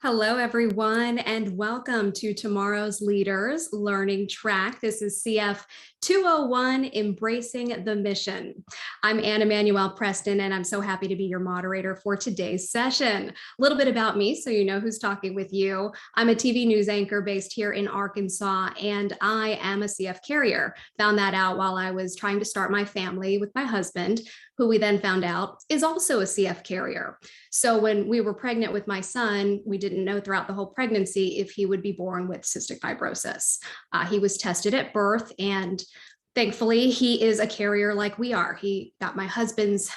Hello, everyone, and welcome to tomorrow's Leaders Learning Track. This is CF 201, Embracing the Mission. I'm Anna Manuel Preston, and I'm so happy to be your moderator for today's session. A little bit about me, so you know who's talking with you. I'm a TV news anchor based here in Arkansas, and I am a CF carrier. Found that out while I was trying to start my family with my husband, who we then found out is also a CF carrier. So when we were pregnant with my son, we didn't know throughout the whole pregnancy if he would be born with cystic fibrosis. He was tested at birth, and thankfully, he is a carrier like we are. He got my husband's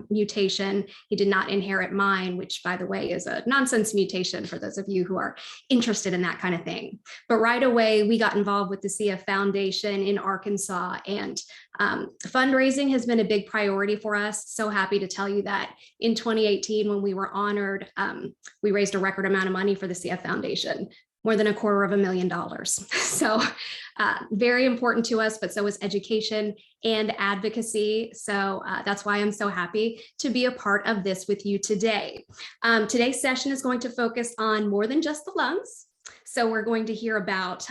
mutation. He did not inherit mine, which, by the way, is a nonsense mutation for those of you who are interested in that kind of thing. But right away, we got involved with the CF Foundation in Arkansas, and fundraising has been a big priority for us. So happy to tell you that in 2018, when we were honored, we raised a record amount of money for the CF Foundation, more than $250,000. So very important to us, but so is education and advocacy. So that's why I'm so happy to be a part of this with you today. Today's session is going to focus on more than just the lungs. So we're going to hear about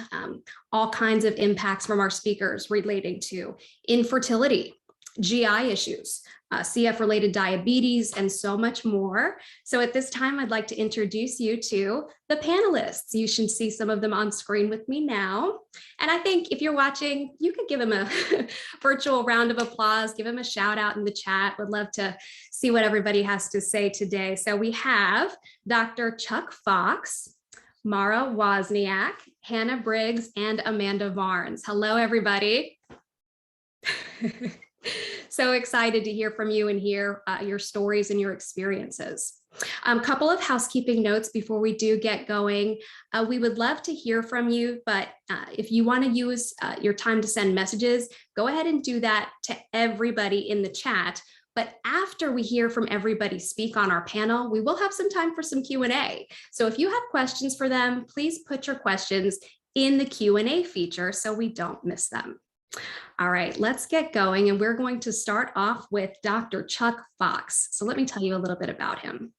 all kinds of impacts from our speakers relating to infertility, GI issues, CF-related diabetes, and so much more. So at this time, I'd like to introduce you to the panelists. You should see some of them on screen with me now. And I think if you're watching, you could give them a virtual round of applause, give them a shout out in the chat. Would love to see what everybody has to say today. So we have Dr. Chuck Fox, Mara Wozniak, Hannah Briggs, and Amanda Barnes. Hello, everybody. So excited to hear from you and hear your stories and your experiences. A couple of housekeeping notes before we do get going. We would love to hear from you, but if you want to use your time to send messages, go ahead and do that to everybody in the chat. But after we hear from everybody speak on our panel, we will have some time for some Q&A. So if you have questions for them, please put your questions in the Q&A feature so we don't miss them. All right, let's get going. And we're going to start off with Dr. Chuck Fox. So let me tell you a little bit about him.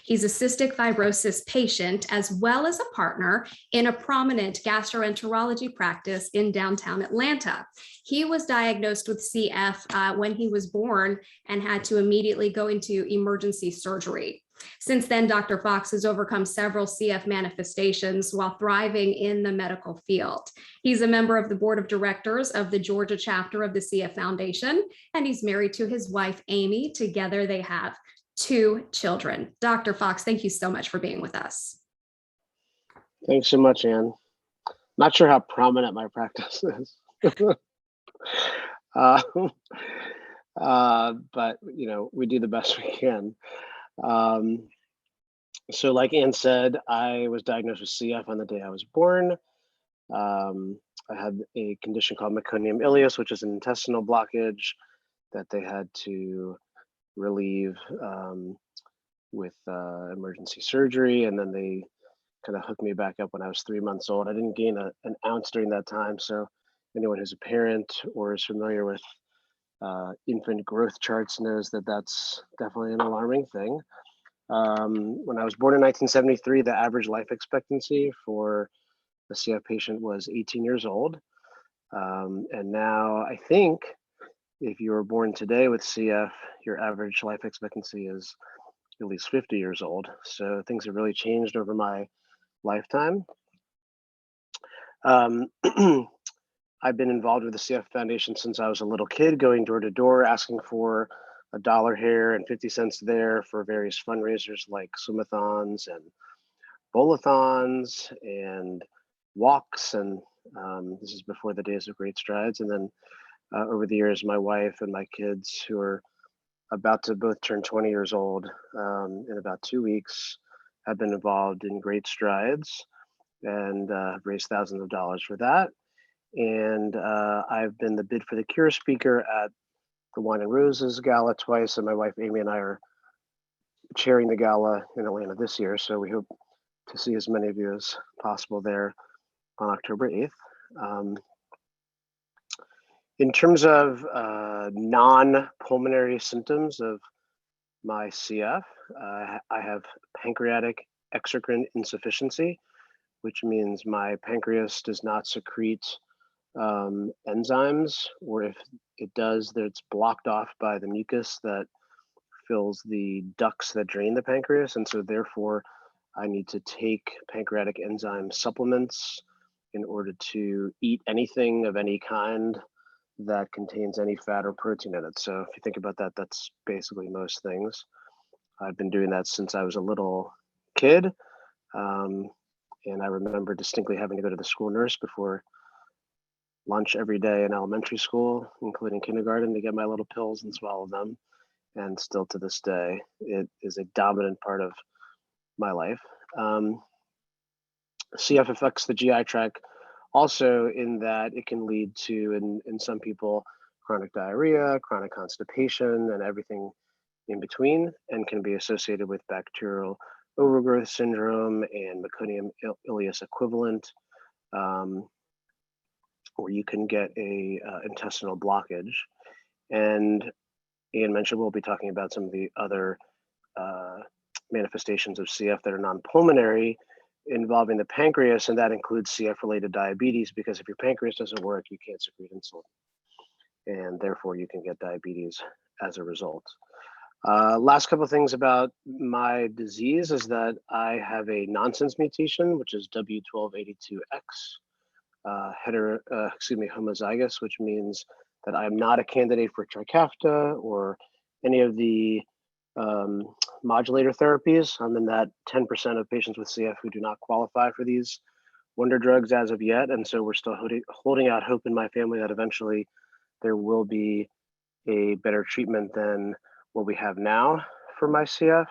He's a cystic fibrosis patient, as well as a partner in a prominent gastroenterology practice in downtown Atlanta. He was diagnosed with CF when he was born and had to immediately go into emergency surgery. Since then, Dr. Fox has overcome several CF manifestations while thriving in the medical field. He's a member of the board of directors of the Georgia chapter of the CF Foundation, and he's married to his wife, Amy. Together, they have 2 children. Dr. Fox, thank you so much for being with us. Thanks so much, Ann. Not sure how prominent my practice is. But, you know, we do the best we can. So like Ann said, I was diagnosed with CF on the day I was born. I had a condition called meconium ileus, which is an intestinal blockage that they had to relieve with emergency surgery. And then they kind of hooked me back up when I was 3 months old. I didn't gain an ounce during that time. So anyone who's a parent or is familiar with infant growth charts knows that that's definitely an alarming thing. When I was born in 1973, the average life expectancy for a CF patient was 18 years old. And now I think if you were born today with CF, your average life expectancy is at least 50 years old. So things have really changed over my lifetime. I've been involved with the CF Foundation since I was a little kid, going door to door, asking for $1 here and 50 cents there for various fundraisers like swimathons and bowlathons and walks. And this is before the days of Great Strides. And then over the years, my wife and my kids, who are about to both turn 20 years old in about 2 weeks, have been involved in Great Strides and raised thousands of dollars for that. And I've been the Bid for the Cure speaker at the Wine and Roses Gala twice, and my wife Amy and I are chairing the gala in Atlanta this year. So we hope to see as many of you as possible there on October 8th. In terms of non-pulmonary symptoms of my CF, I have pancreatic exocrine insufficiency, which means my pancreas does not secrete enzymes, or if it does, that it's blocked off by the mucus that fills the ducts that drain the pancreas. And so therefore, I need to take pancreatic enzyme supplements in order to eat anything of any kind that contains any fat or protein in it. So if you think about that, that's basically most things. I've been doing that since I was a little kid. And I remember distinctly having to go to the school nurse before lunch every day in elementary school, including kindergarten, to get my little pills and swallow them. And still to this day, it is a dominant part of my life. CF affects the GI tract also in that it can lead to, in some people, chronic diarrhea, chronic constipation, and everything in between, and can be associated with bacterial overgrowth syndrome and meconium ileus equivalent, or you can get a intestinal blockage. And Ian mentioned we'll be talking about some of the other manifestations of CF that are non-pulmonary involving the pancreas, and that includes CF-related diabetes, because if your pancreas doesn't work, you can't secrete insulin, and therefore you can get diabetes as a result. Last couple of things about my disease is that I have a nonsense mutation, which is W1282X, homozygous, which means that I'm not a candidate for Trikafta or any of the modulator therapies. I'm in that 10% of patients with CF who do not qualify for these wonder drugs as of yet. And so we're still holding out hope in my family that eventually there will be a better treatment than what we have now for my CF.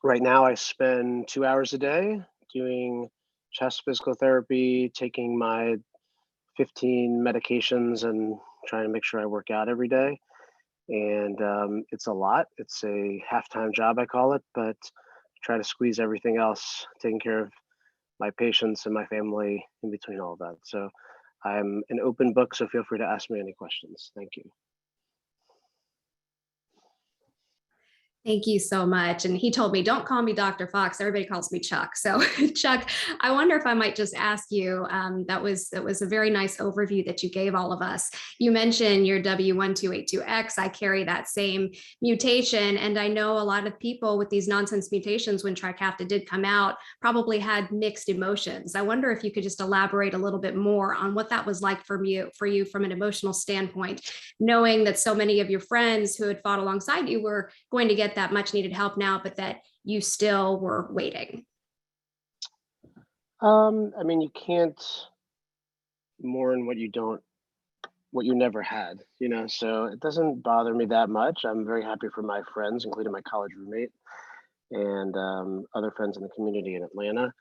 Right now I spend 2 hours a day doing chest physical therapy, taking my 15 medications and trying to make sure I work out every day. And it's a lot. It's a half-time job, I call it, but try to squeeze everything else, taking care of my patients and my family in between all of that. So I'm an open book, so feel free to ask me any questions. Thank you. Thank you so much. And he told me, don't call me Dr. Fox. Everybody calls me Chuck. So Chuck, I wonder if I might just ask you, that was a very nice overview that you gave all of us. You mentioned your W1282X. I carry that same mutation. And I know a lot of people with these nonsense mutations, when Trikafta did come out, probably had mixed emotions. I wonder if you could just elaborate a little bit more on what that was like for you from an emotional standpoint, knowing that so many of your friends who had fought alongside you were going to get that much needed help now, but that you still were waiting. I mean, you can't mourn what you never had, so it doesn't bother me that much. I'm very happy for my friends, including my college roommate and other friends in the community in Atlanta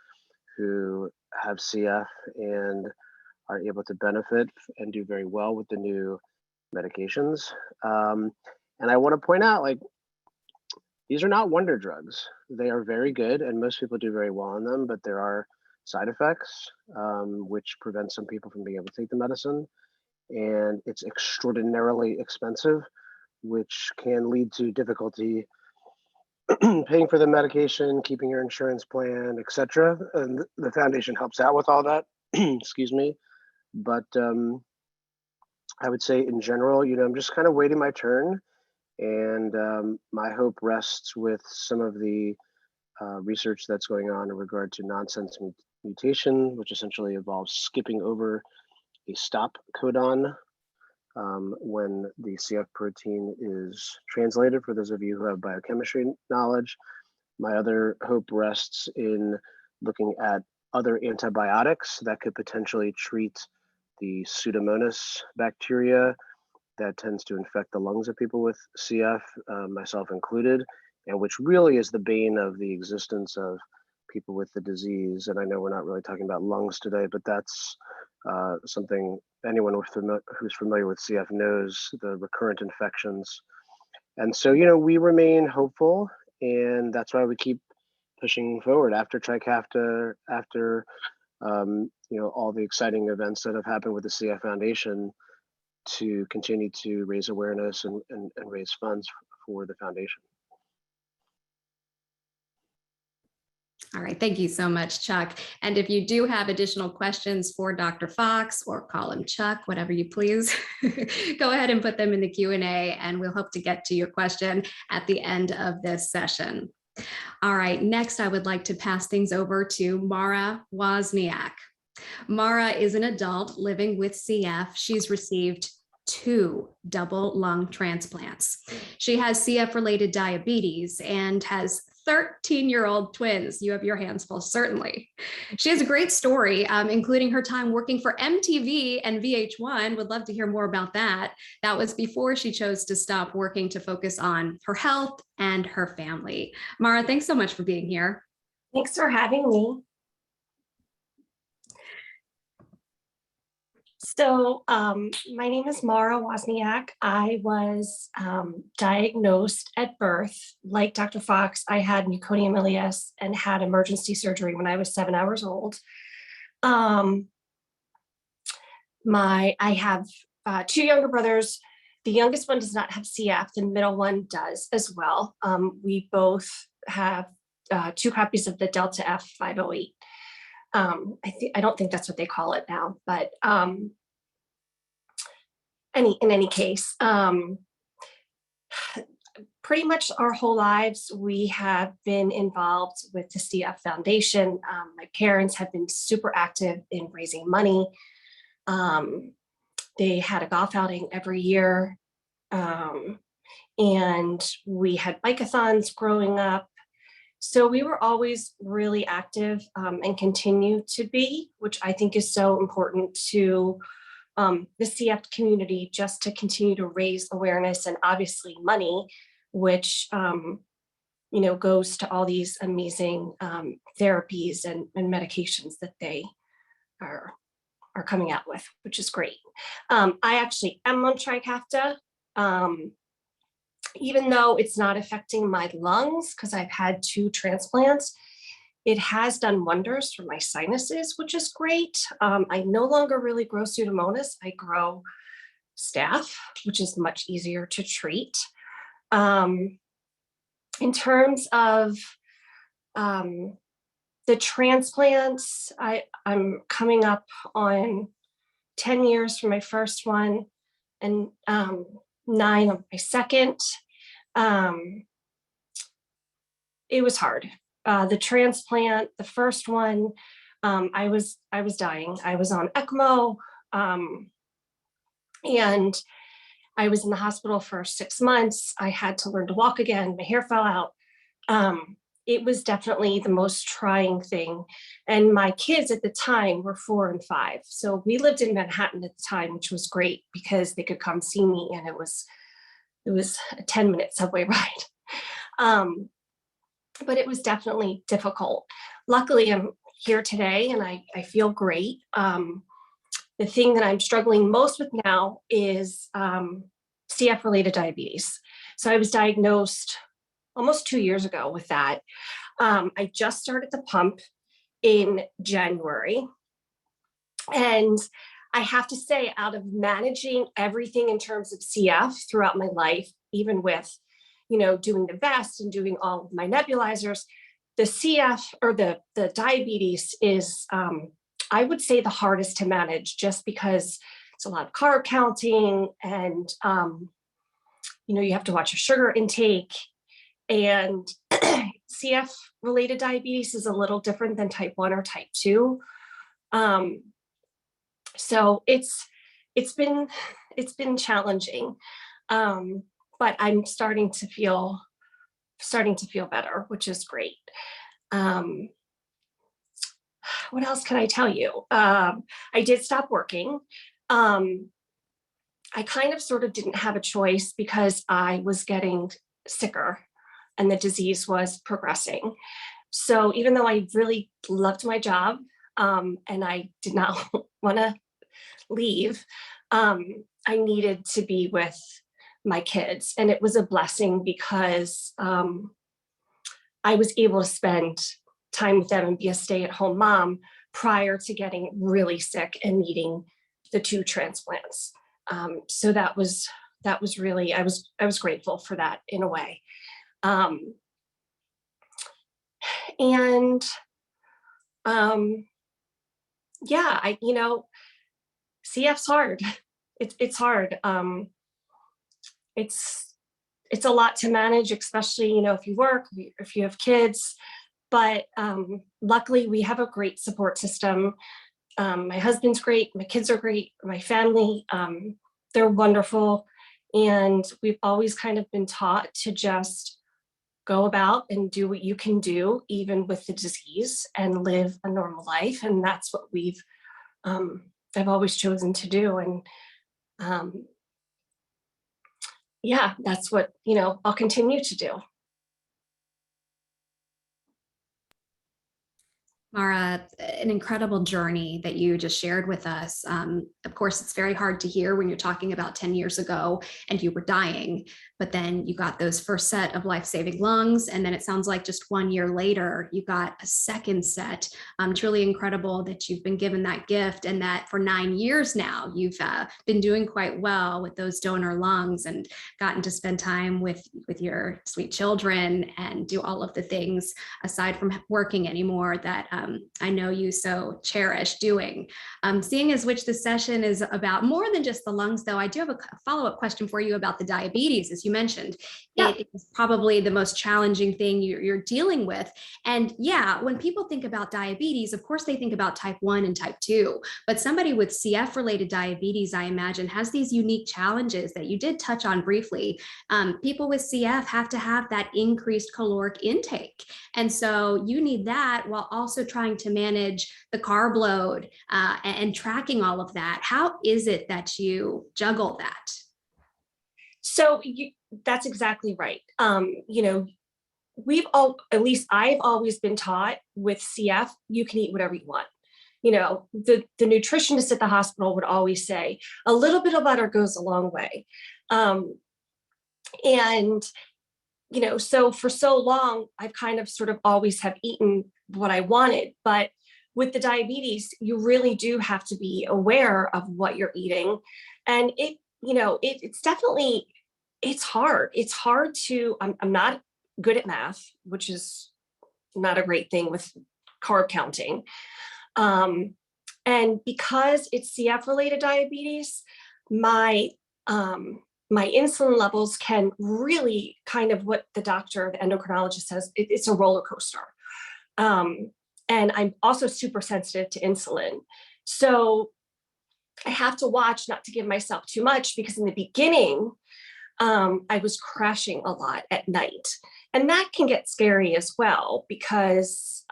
who have CF and are able to benefit and do very well with the new medications. And I want to point out, these are not wonder drugs. They are very good, and most people do very well on them, but there are side effects, which prevent some people from being able to take the medicine. And it's extraordinarily expensive, which can lead to difficulty paying for the medication, keeping your insurance plan, etc. And the foundation helps out with all that, excuse me. But I would say in general, I'm just kind of waiting my turn. And my hope rests with some of the research that's going on in regard to nonsense mutation, which essentially involves skipping over a stop codon when the CF protein is translated, for those of you who have biochemistry knowledge. My other hope rests in looking at other antibiotics that could potentially treat the Pseudomonas bacteria that tends to infect the lungs of people with CF, myself included, and which really is the bane of the existence of people with the disease. And I know we're not really talking about lungs today, but that's something anyone who's familiar with CF knows, the recurrent infections. And so, we remain hopeful, and that's why we keep pushing forward after Trikafta, after all the exciting events that have happened with the CF Foundation, to continue to raise awareness and raise funds for the foundation. All right, thank you so much, Chuck. And if you do have additional questions for Dr. Fox, or call him Chuck, whatever you please, go ahead and put them in the Q&A, and we'll hope to get to your question at the end of this session. All right, next I would like to pass things over to Mara Wozniak. Mara is an adult living with CF. She's received 2 double lung transplants. She has CF-related diabetes and has 13-year-old twins. You have your hands full, certainly. She has a great story, including her time working for MTV and VH1. Would love to hear more about that. That was before she chose to stop working to focus on her health and her family. Mara, thanks so much for being here. Thanks for having me. So my name is Mara Wozniak. I was diagnosed at birth. Like Dr. Fox, I had meconium ileus and had emergency surgery when I was 7 hours old. I have 2 younger brothers. The youngest one does not have CF. The middle one does as well. We both have 2 copies of the Delta F508. I don't think that's what they call it now, but in any case, pretty much our whole lives, we have been involved with the CF Foundation. My parents have been super active in raising money. They had a golf outing every year. And we had bike-a-thons growing up. So we were always really active and continue to be, which I think is so important to the CF community, just to continue to raise awareness and obviously money, which goes to all these amazing therapies and medications that they are coming out with, which is great. I actually am on Trikafta. Even though it's not affecting my lungs, because I've had 2 transplants, it has done wonders for my sinuses, which is great. I no longer really grow Pseudomonas. I grow staph, which is much easier to treat. In terms of the transplants, I'm coming up on 10 years for my first one and 9 of my second. It was hard. The transplant, the first one, I was dying. I was on ECMO, and I was in the hospital for 6 months. I had to learn to walk again. My hair fell out. It was definitely the most trying thing. And my kids at the time were 4 and 5. So we lived in Manhattan at the time, which was great because they could come see me, and it was a 10-minute subway ride. But it was definitely difficult. Luckily, I'm here today and I feel great. The thing that I'm struggling most with now is CF-related diabetes. So I was diagnosed almost 2 years ago with that. I just started the pump in January. And I have to say, out of managing everything in terms of CF throughout my life, even with, doing the vest and doing all of my nebulizers, the CF or the diabetes is, I would say, the hardest to manage, just because it's a lot of carb counting and, you have to watch your sugar intake. And CF related diabetes is a little different than type 1 or type 2. So it's been challenging, but I'm starting to feel better, which is great. What else can I tell you? I did stop working. I kind of sort of didn't have a choice because I was getting sicker and the disease was progressing. So even though I really loved my job and I did not want to leave, I needed to be with my kids. And it was a blessing because I was able to spend time with them and be a stay-at-home mom prior to getting really sick and needing the 2 transplants. So that was really, I was grateful for that in a way. And yeah, CF's hard. It's hard. It's a lot to manage, especially, if you work, if you have kids. But luckily, we have a great support system. My husband's great. My kids are great. My family, they're wonderful. And we've always kind of been taught to just go about and do what you can do, even with the disease, and live a normal life. And that's what I've always chosen to do. And yeah, that's what, I'll continue to do. Mara, an incredible journey that you just shared with us. Of course, it's very hard to hear when you're talking about 10 years ago and you were dying, but then you got those first set of life-saving lungs. And then it sounds like just 1 year later, you got a second set. Truly incredible that you've been given that gift, and that for 9 years now, you've been doing quite well with those donor lungs and gotten to spend time with your sweet children and do all of the things aside from working anymore that I know you so cherish doing. Seeing as which the session is about more than just the lungs, though, I do have a follow-up question for you about the diabetes. As you mentioned, yeah. It is probably the most challenging thing you're dealing with. And yeah, when people think about diabetes, of course, they think about type 1 and type 2, but somebody with CF-related diabetes, I imagine, has these unique challenges that you did touch on briefly. People with CF have to have that increased caloric intake. And so you need that while also trying to manage the carb load and tracking all of that. How is it that you juggle that? So that's exactly right. At least I've always been taught with CF, you can eat whatever you want. The nutritionist at the hospital would always say, a little bit of butter goes a long way. So for so long, I've kind of sort of always have eaten what I wanted. But with the diabetes, you really do have to be aware of what you're eating. And it's hard. It's hard to, I'm not good at math, which is not a great thing with carb counting. And because it's CF related diabetes, my insulin levels can really kind of, what the doctor, the endocrinologist says, it's a roller coaster. And I'm also super sensitive to insulin. So I have to watch not to give myself too much, because in the beginning, I was crashing a lot at night. And that can get scary as well, because,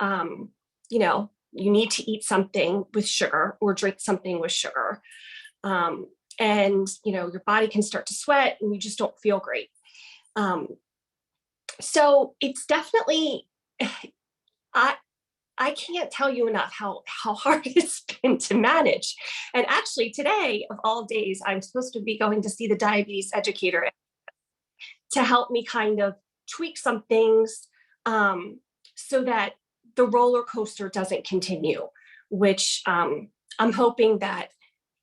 you need to eat something with sugar or drink something with sugar. And your body can start to sweat and you just don't feel great. So it's definitely, I can't tell you enough how hard it's been to manage. And actually today, of all days, I'm supposed to be going to see the diabetes educator to help me kind of tweak some things so that the roller coaster doesn't continue, which I'm hoping that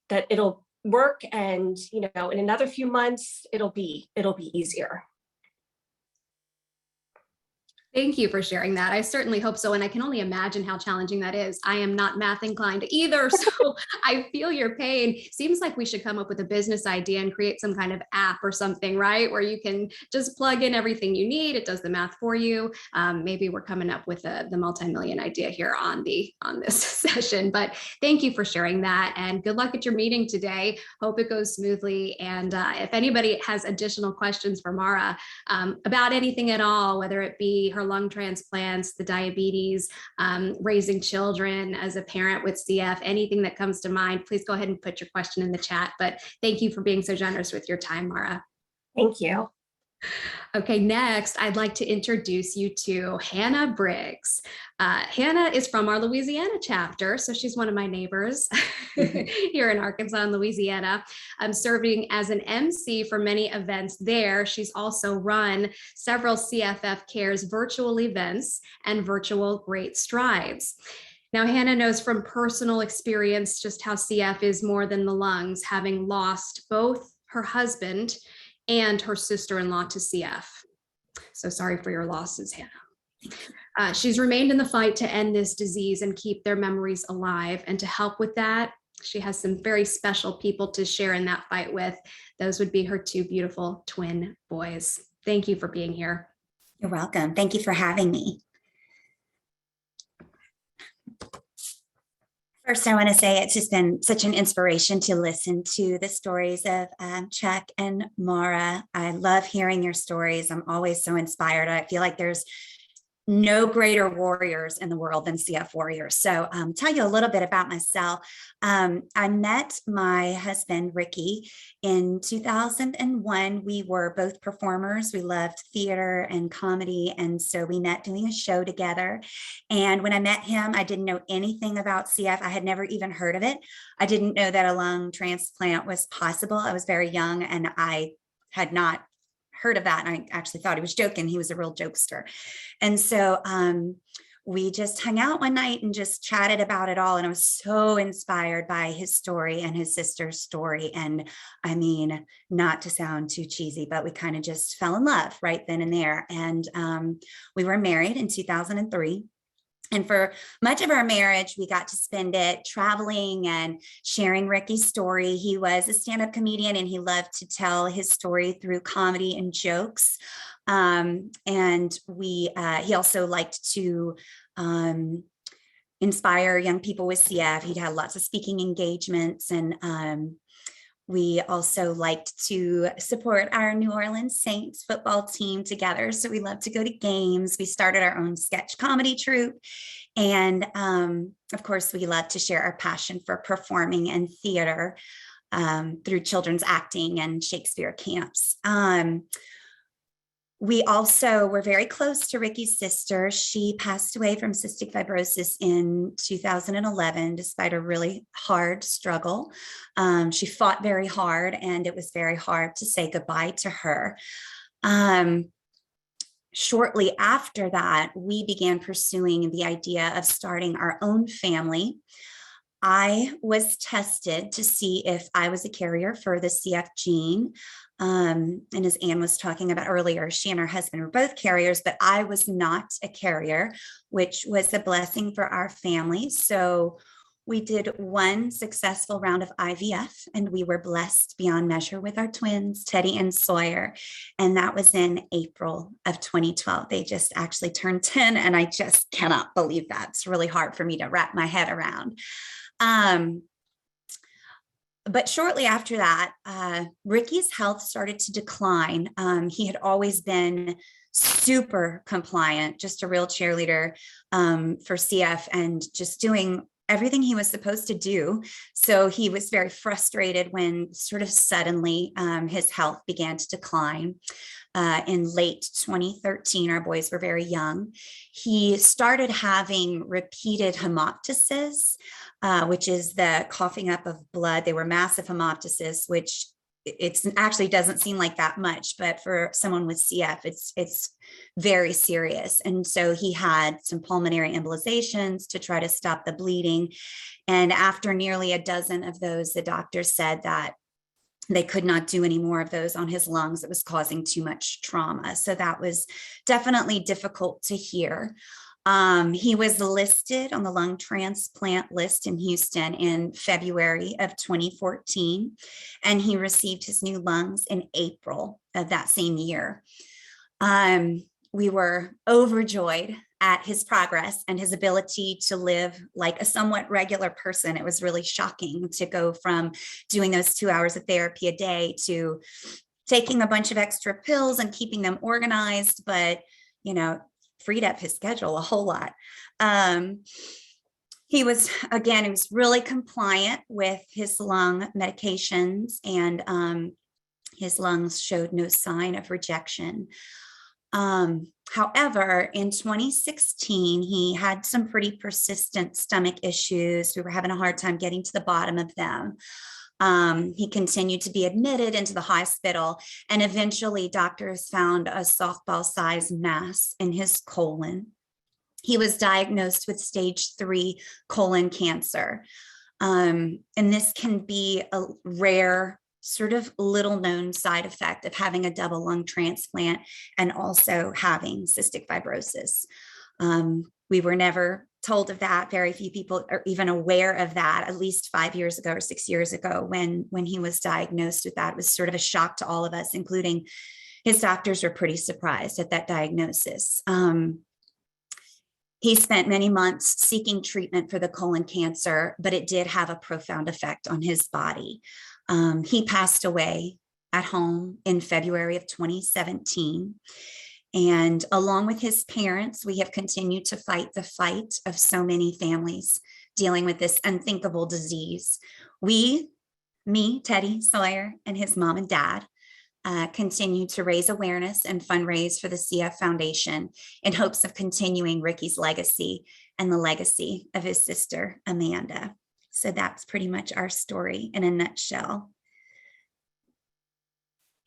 it'll work, and in another few months it'll be easier. Thank you for sharing that. I certainly hope so. And I can only imagine how challenging that is. I am not math inclined either, so I feel your pain. Seems like we should come up with a business idea and create some kind of app or something, right? Where you can just plug in everything you need. It does the math for you. Maybe we're coming up with the multi-million idea here on this session, but thank you for sharing that, and good luck at your meeting today. Hope it goes smoothly. And if anybody has additional questions for Mara about anything at all, whether it be her lung transplants, the diabetes, raising children as a parent with CF, anything that comes to mind, please go ahead and put your question in the chat. But thank you for being so generous with your time, Mara. Thank you. Okay, next, I'd like to introduce you to Hannah Briggs. Hannah is from our Louisiana chapter, so she's one of my neighbors here in Arkansas and Louisiana. I'm serving as an MC for many events there. She's also run several CFF Cares virtual events and virtual Great Strides. Now, Hannah knows from personal experience just how CF is more than the lungs, having lost both her husband and her sister-in-law to CF. So sorry for your losses, Hannah. She's remained in the fight to end this disease and keep their memories alive. And to help with that, she has some very special people to share in that fight with. Those would be her two beautiful twin boys. Thank you for being here. You're welcome. Thank you for having me. First, I want to say it's just been such an inspiration to listen to the stories of Chuck and Mara. I love hearing your stories. I'm always so inspired. I feel like there's no greater warriors in the world than CF warriors. So tell you a little bit about myself. I met my husband, Ricky, in 2001. We were both performers. We loved theater and comedy. And so we met doing a show together. And when I met him, I didn't know anything about CF. I had never even heard of it. I didn't know that a lung transplant was possible. I was very young and I had not heard of that. And I actually thought he was joking. He was a real jokester. And so we just hung out one night and just chatted about it all. And I was so inspired by his story and his sister's story. And I mean, not to sound too cheesy, but we kind of just fell in love right then and there. And we were married in 2003. And for much of our marriage, we got to spend it traveling and sharing Ricky's story. He was a stand-up comedian and he loved to tell his story through comedy and jokes. And he also liked to inspire young people with CF. He'd had lots of speaking engagements, and we also liked to support our New Orleans Saints football team together. So we loved to go to games. We started our own sketch comedy troupe. And of course, we love to share our passion for performing and theater through children's acting and Shakespeare camps. We also were very close to Ricky's sister. She passed away from cystic fibrosis in 2011, despite a really hard struggle. She fought very hard, and it was very hard to say goodbye to her. Shortly after that, we began pursuing the idea of starting our own family. I was tested to see if I was a carrier for the CF gene. And as Anne was talking about earlier, she and her husband were both carriers, but I was not a carrier, which was a blessing for our family. So we did one successful round of IVF, and we were blessed beyond measure with our twins, Teddy and Sawyer. And that was in April of 2012. They just actually turned 10, and I just cannot believe that. It's really hard for me to wrap my head around. But shortly after that, Ricky's health started to decline. He had always been super compliant, just a real cheerleader for CF and just doing everything he was supposed to do. So he was very frustrated when sort of suddenly his health began to decline. In late 2013, our boys were very young. He started having repeated hemoptysis, which is the coughing up of blood. They were massive hemoptysis, which it actually doesn't seem like that much, but for someone with CF, it's very serious. And so he had some pulmonary embolizations to try to stop the bleeding. And after nearly a dozen of those, the doctor said that they could not do any more of those on his lungs. It was causing too much trauma. So that was definitely difficult to hear. He was listed on the lung transplant list in Houston in February of 2014, and he received his new lungs in April of that same year. We were overjoyed at his progress and his ability to live like a somewhat regular person. It was really shocking to go from doing those 2 hours of therapy a day to taking a bunch of extra pills and keeping them organized, but, you know, freed up his schedule a whole lot. He was really compliant with his lung medications, and his lungs showed no sign of rejection. However, in 2016, he had some pretty persistent stomach issues. We were having a hard time getting to the bottom of them. He continued to be admitted into the hospital, and eventually doctors found a softball-sized mass in his colon. He was diagnosed with stage 3 colon cancer. And this can be a rare, sort of little known side effect of having a double lung transplant and also having cystic fibrosis. We were never told of that. Very few people are even aware of that. At least 5 years ago or 6 years ago, when he was diagnosed with that, it was sort of a shock to all of us, including his doctors were pretty surprised at that diagnosis. He spent many months seeking treatment for the colon cancer, but it did have a profound effect on his body. He passed away at home in February of 2017. And along with his parents, we have continued to fight the fight of so many families dealing with this unthinkable disease. Me, Teddy Sawyer, and his mom and dad continue to raise awareness and fundraise for the CF Foundation in hopes of continuing Ricky's legacy and the legacy of his sister, Amanda. So that's pretty much our story in a nutshell.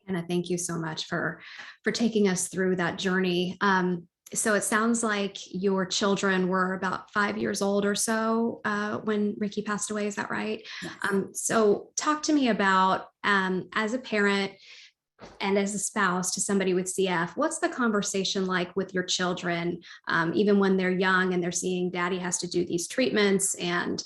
Anna, thank you so much for taking us through that journey. So it sounds like your children were about 5 years old or so when Ricky passed away. Is that right? Yes. So talk to me about, as a parent and as a spouse to somebody with CF, what's the conversation like with your children, even when they're young and they're seeing daddy has to do these treatments and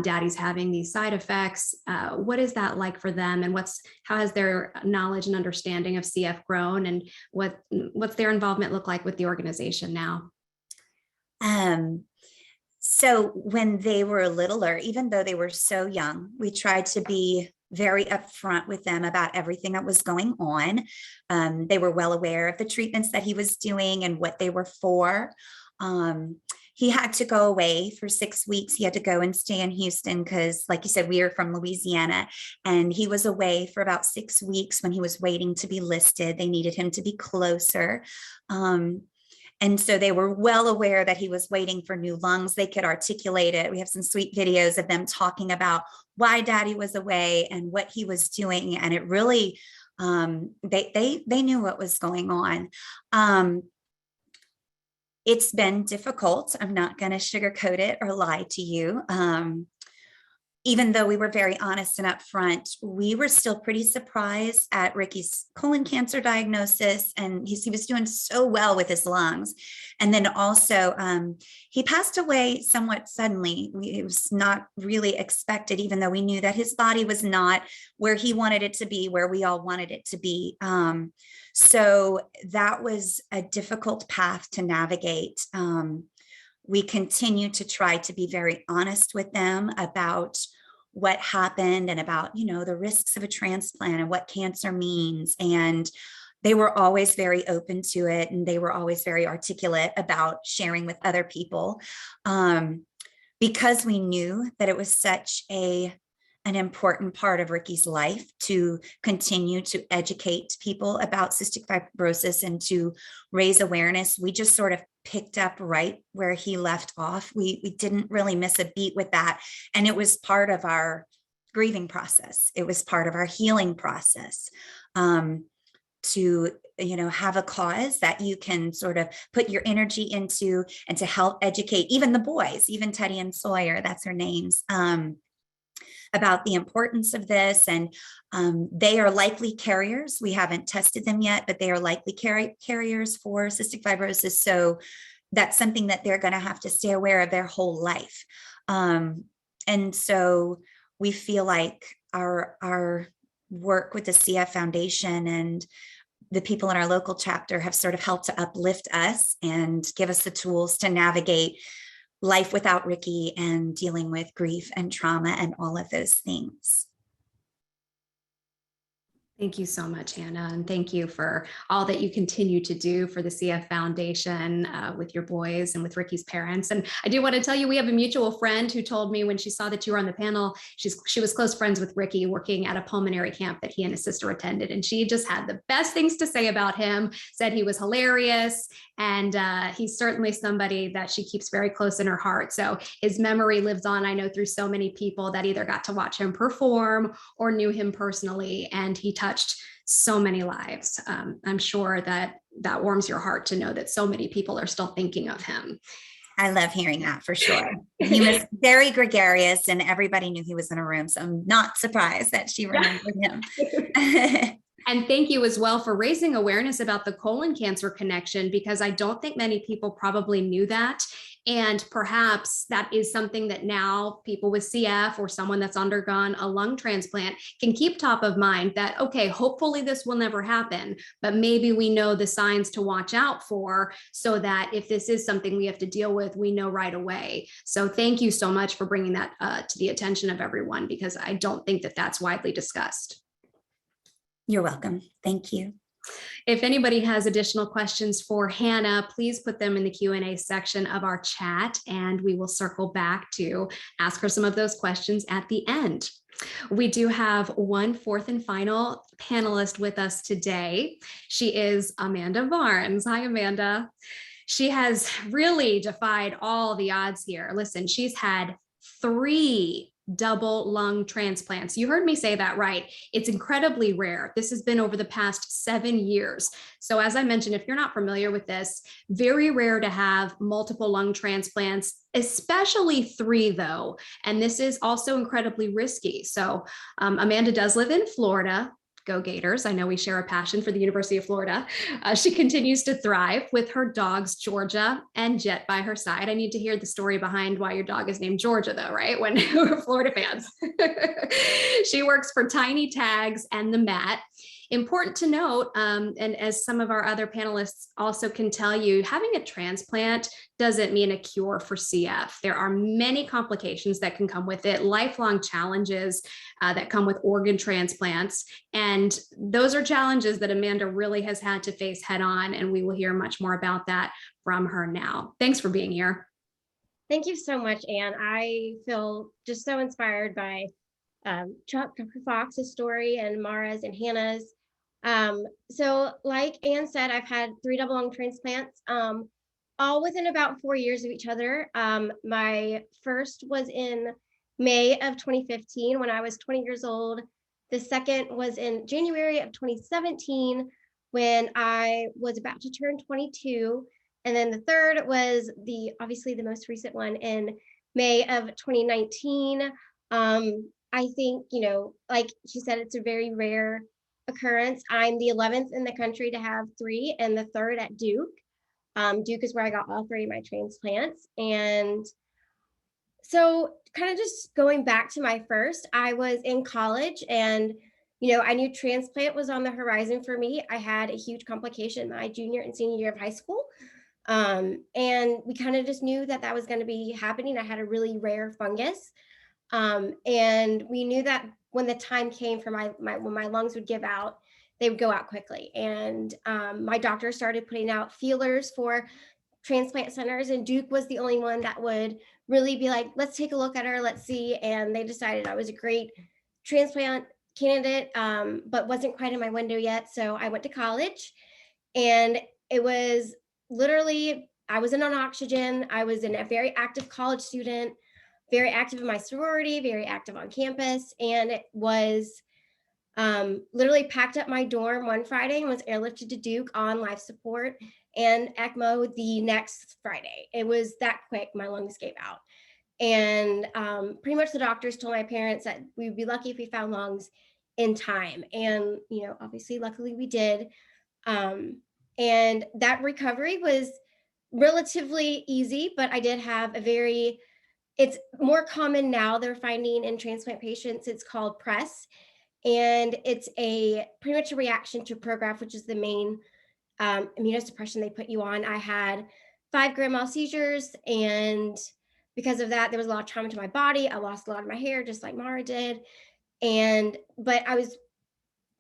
daddy's having these side effects? What is that like for them, and how has their knowledge and understanding of CF grown, and what's their involvement look like with the organization now? So when they were littler, even though they were so young, we tried to be very upfront with them about everything that was going on. They were well aware of the treatments that he was doing and what they were for. He had to go away for 6 weeks. He had to go and stay in Houston because, like you said, we are from Louisiana, and he was away for about 6 weeks when he was waiting to be listed. They needed him to be closer. And so they were well aware that he was waiting for new lungs. They could articulate it. We have some sweet videos of them talking about why daddy was away and what he was doing. And it really, they knew what was going on. It's been difficult. I'm not going to sugarcoat it or lie to you. Even though we were very honest and upfront, we were still pretty surprised at Ricky's colon cancer diagnosis, and he was doing so well with his lungs. And then also, he passed away somewhat suddenly. It was not really expected, even though we knew that his body was not where he wanted it to be, where we all wanted it to be. So that was a difficult path to navigate. We continue to try to be very honest with them about what happened and about, the risks of a transplant and what cancer means. And they were always very open to it. And they were always very articulate about sharing with other people, because we knew that it was such an important part of Ricky's life to continue to educate people about cystic fibrosis and to raise awareness. We just sort of picked up right where he left off. We didn't really miss a beat with that. And it was part of our grieving process. It was part of our healing process, to have a cause that you can sort of put your energy into and to help educate even the boys, even Teddy and Sawyer, that's their names, about the importance of this. And they are likely carriers. We haven't tested them yet, but they are likely carriers for cystic fibrosis. So that's something that they're going to have to stay aware of their whole life. And so we feel like our work with the CF Foundation and the people in our local chapter have sort of helped to uplift us and give us the tools to navigate life without Ricky and dealing with grief and trauma and all of those things. Thank you so much, Hannah, and thank you for all that you continue to do for the CF Foundation with your boys and with Ricky's parents. And I do want to tell you, we have a mutual friend who told me when she saw that you were on the panel, she was close friends with Ricky, working at a pulmonary camp that he and his sister attended. And she just had the best things to say about him, said he was hilarious. And he's certainly somebody that she keeps very close in her heart. So his memory lives on, I know, through so many people that either got to watch him perform or knew him personally. And he touched so many lives. I'm sure that warms your heart to know that so many people are still thinking of him. I love hearing that, for sure. He was very gregarious and everybody knew he was in a room. So I'm not surprised that she remembered him. And thank you as well for raising awareness about the colon cancer connection, because I don't think many people probably knew that. And perhaps that is something that now people with CF or someone that's undergone a lung transplant can keep top of mind, that, okay, hopefully this will never happen, but maybe we know the signs to watch out for, so that if this is something we have to deal with, we know right away. So thank you so much for bringing that to the attention of everyone, because I don't think that that's widely discussed. You're welcome. Thank you. If anybody has additional questions for Hannah, please put them in the Q&A section of our chat, and we will circle back to ask her some of those questions at the end. We do have one fourth and final panelist with us today. She is Amanda Barnes. Hi, Amanda. She has really defied all the odds here. Listen, she's had 3 double lung transplants. You heard me say that right. It's incredibly rare. This has been over the past 7 years. So as I mentioned, if you're not familiar with this, very rare to have multiple lung transplants, especially 3 though. And this is also incredibly risky. So Amanda does live in Florida. Go Gators. I know we share a passion for the University of Florida. She continues to thrive with her dogs, Georgia and Jet, by her side. I need to hear the story behind why your dog is named Georgia though, right? When we're Florida fans. She works for Tiny Tags and the Mat. Important to note, and as some of our other panelists also can tell you, having a transplant doesn't mean a cure for CF. There are many complications that can come with it, lifelong challenges that come with organ transplants. And those are challenges that Amanda really has had to face head on. And we will hear much more about that from her now. Thanks for being here. Thank you so much, Anne. I feel just so inspired by Chuck Fox's story and Mara's and Hannah's. So like Anne said, I've had 3 double lung transplants, all within about 4 years of each other. My first was in May of 2015 when I was 20 years old. The second was in January of 2017 when I was about to turn 22. And then the third was obviously the most recent one in May of 2019. I think, like she said, it's a very rare occurrence. I'm the 11th in the country to have 3 and the 3rd at Duke. Duke is where I got all 3 of my transplants. And so kind of just going back to my first, I was in college and, I knew transplant was on the horizon for me. I had a huge complication my junior and senior year of high school. And we kind of just knew that was going to be happening. I had a really rare fungus. And we knew that when the time came for when my lungs would give out, they would go out quickly. And my doctor started putting out feelers for transplant centers, and Duke was the only one that would really be like, let's take a look at her, let's see. And they decided I was a great transplant candidate, but wasn't quite in my window yet. So I went to college, and it was literally, I was in on oxygen. I was a very active college student, very active in my sorority, very active on campus. And it was literally packed up my dorm one Friday and was airlifted to Duke on life support and ECMO the next Friday. It was that quick, my lungs gave out. And pretty much the doctors told my parents that we would be lucky if we found lungs in time. And, obviously, luckily we did. And that recovery was relatively easy, but I did have it's more common now, they're finding in transplant patients, it's called PRESS. And it's pretty much a reaction to Prograf, which is the main immunosuppression they put you on. I had 5 grand mal seizures, and because of that, there was a lot of trauma to my body. I lost a lot of my hair, just like Mara did. But I was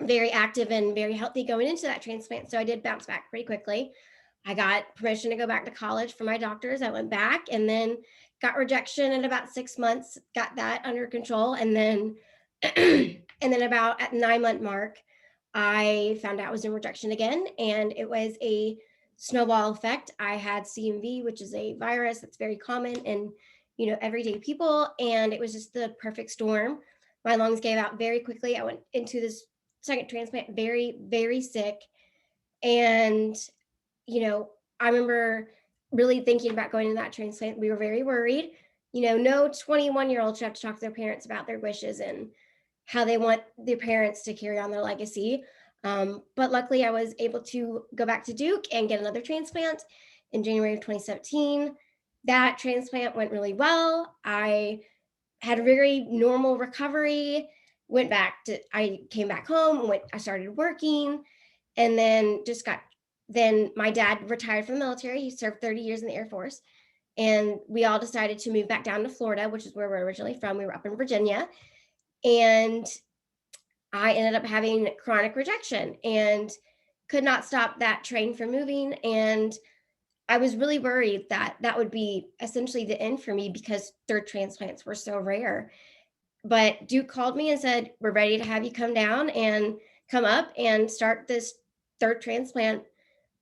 very active and very healthy going into that transplant. So I did bounce back pretty quickly. I got permission to go back to college from my doctors. I went back and then got rejection in about 6 months, got that under control. And then, about at 9-month mark, I found out I was in rejection again. And it was a snowball effect. I had CMV, which is a virus that's very common in, everyday people. And it was just the perfect storm. My lungs gave out very quickly. I went into this second transplant very, very sick. And, I remember really thinking about going to that transplant. We were very worried. No 21-year-old should have to talk to their parents about their wishes and how they want their parents to carry on their legacy. But luckily I was able to go back to Duke and get another transplant in January of 2017. That transplant went really well. I had a very normal recovery, I came back home, I started working, and then my dad retired from the military. He served 30 years in the Air Force. And we all decided to move back down to Florida, which is where we're originally from. We were up in Virginia. And I ended up having chronic rejection and could not stop that train from moving. And I was really worried that that would be essentially the end for me because third transplants were so rare. But Duke called me and said, we're ready to have you come down and come up and start this third transplant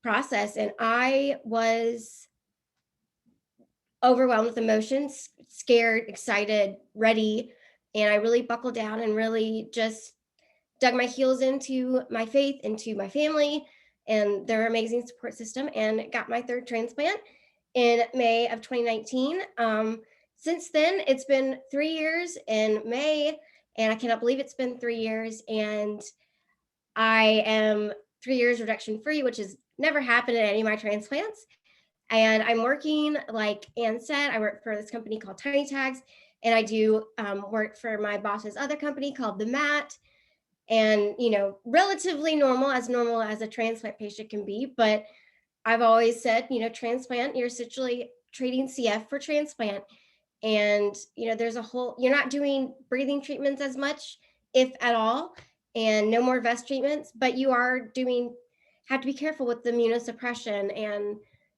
process. And I was overwhelmed with emotions, scared, excited, ready. And I really buckled down and really just dug my heels into my faith, into my family and their amazing support system, and got my third transplant in May of 2019. Since then, it's been 3 years in May, and I cannot believe it's been 3 years. And I am 3 years rejection free, which has never happened in any of my transplants. And I'm working, like Anne said, I work for this company called Tiny Tags, and I do work for my boss's other company called The Mat. And, relatively normal as a transplant patient can be. But I've always said, transplant, you're essentially treating CF for transplant. And, you're not doing breathing treatments as much, if at all, and no more vest treatments, but you have to be careful with the immunosuppression and